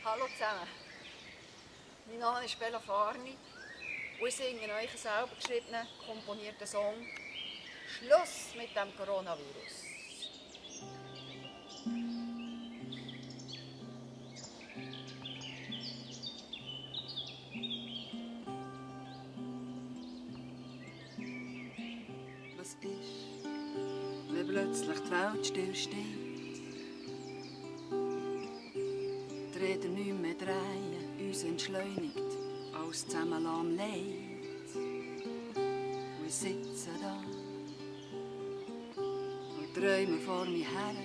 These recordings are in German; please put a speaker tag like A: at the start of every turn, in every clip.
A: Hallo zusammen. Mein Name ist Bella Farni und ich singe euch einen selber geschriebenen, komponierten Song «Schluss mit dem Coronavirus».
B: Was ist, wenn plötzlich die Welt stillsteht? Die Räder nicht mehr drehen, uns entschleunigt, alles zusammen am Leid. Und ich sitze da und träume vor mir her.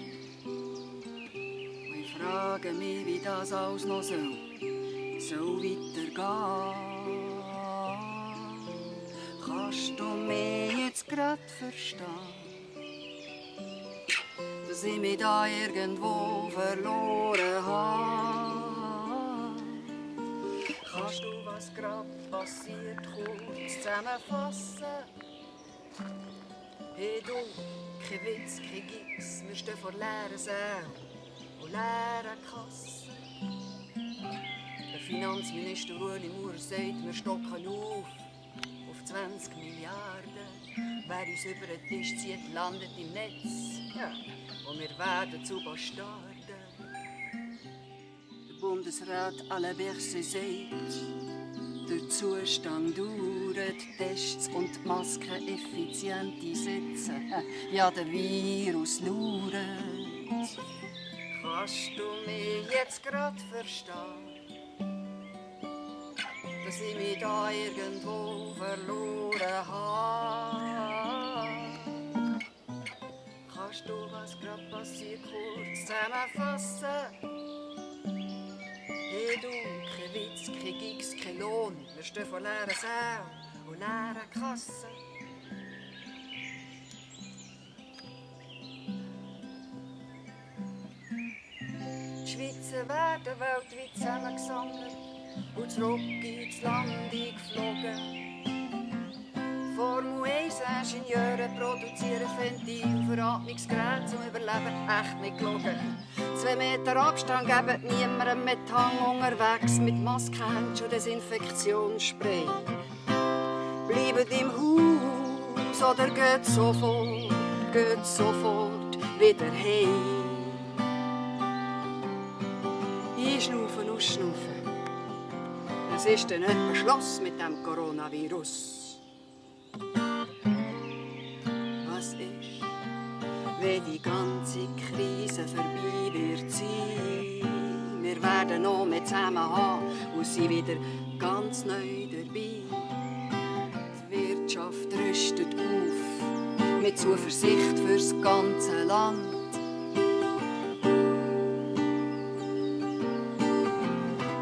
B: Und ich frage mich, wie das alles noch soll weitergehen. Kannst du mich jetzt grad verstehen? Dass ich mich da irgendwo verloren habe.
A: Kannst du, was grad passiert, kurz zusammenfassen? Hey du, kein Witz, kein Gigs, wir stehen vor leeren Sälen und leeren Kassen. Der Finanzminister Ueli Maurer sagt, wir stocken auf 20 Milliarden. Wer uns über den Tisch zieht, landet im Netz. Ja. Und wir werden zu Bastarden.
B: Der Bundesrat Alain Berset sagt, der Zustand dauert, Tests und die Masken effizient einsetzen. Ja, der Virus lauert.
A: Kannst du mich jetzt grad verstehen? Dass ich mich da irgendwo verloren habe. Kannst du, was grad passiert, kurz zusammenfassen? Hey du, kein Witz, kein Gigs, kein Lohn. Wir stehen vor leeren Sälen und leeren Kassen. Die Schweizer werden weltweit zusammengesammelt und zurück ins Land geflogen. Formel-1-Ingenieure produzieren Ventil für Atmungsgeräte zum Überleben, echt nicht gelogen. 2 Meter Abstand geben niemandem mit Hang unterwegs, mit Maske, Handschuhen, Desinfektionsspray. Bleibt im Haus oder geht sofort wieder heim. Einschnaufen, ausschnaufen. Es ist dann etwa Schluss mit dem Coronavirus. Was ist, wenn die ganze Krise vorbei wird sein? Wir werden noch mehr zusammen haben und sind wieder ganz neu dabei. Die Wirtschaft rüstet auf, mit Zuversicht fürs ganze Land.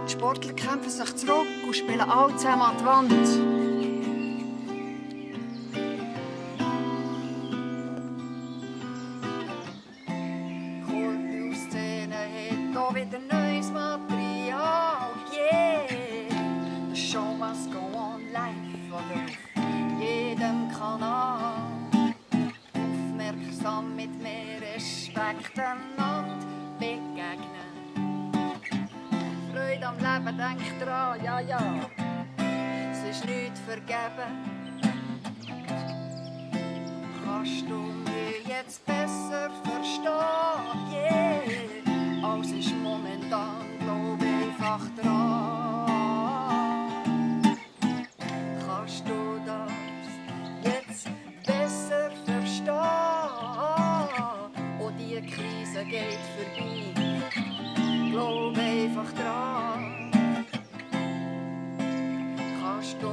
A: Die Sportler kämpfen sich zurück und spielen alle zusammen an die Wand. Wieder neues Material, yeah. The show must go on live oder auf jedem Kanal. Aufmerksam mit mehr Respekt einander begegnen. Freude am Leben, denk dran, ja, ja. Es ist nichts vergeben. Kannst du mich jetzt besser verstehen, yeah. Alles ist momentan, glaub einfach dran. Kannst du das jetzt besser verstehen? Oh, die Krise geht vorbei, glaub einfach dran. Kannst du